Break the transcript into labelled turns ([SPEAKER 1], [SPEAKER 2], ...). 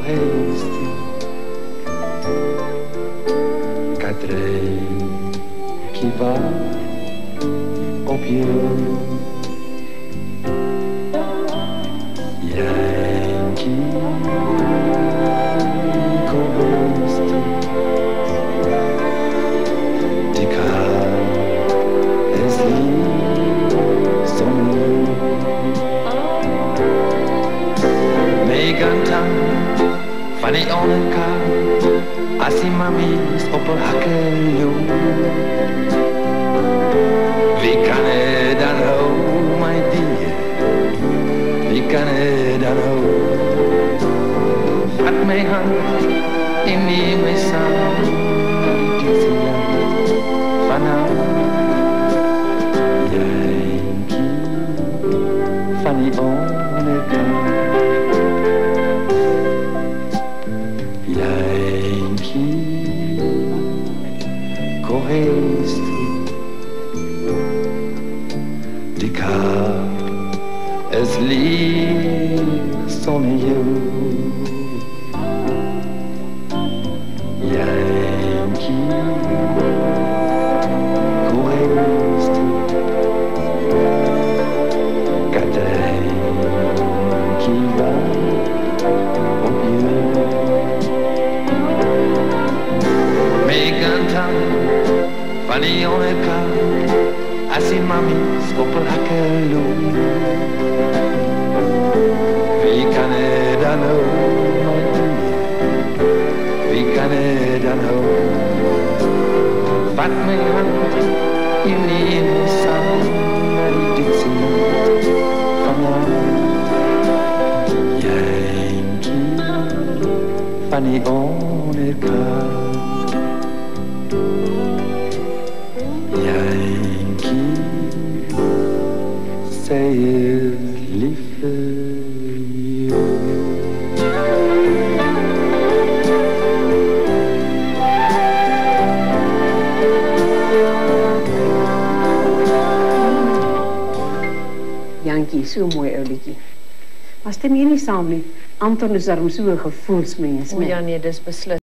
[SPEAKER 1] correste, Cadrei que va au pied. Yankee correste, de cá es Megantan van die onderkant, as die mamies op een hakken loop. Wie kan het dan houden, my dear? Wie kan het dan houden? Vat my hand en neem my saam, die Dixieland vanavond. Yankee van die onderkant. Correste, de cá es licht zonder jou. Yankee correste, Cadrei que va au pied. Megantan van die onderkant, as die mamies op een hakken loop. Wie kan het dan houden, my dear? Wie kan het dan houden? Vat my hand en neem my saam naar die Dixieland vanavond. Yankee van die onderkant. Yankee, zij is lief voor jou.
[SPEAKER 2] Yankee, so mooi ou liedjie. Maar stem jy nie saam nie? Anton is daarom so 'n gevoelsmens,
[SPEAKER 3] O ja nee, dis beslis.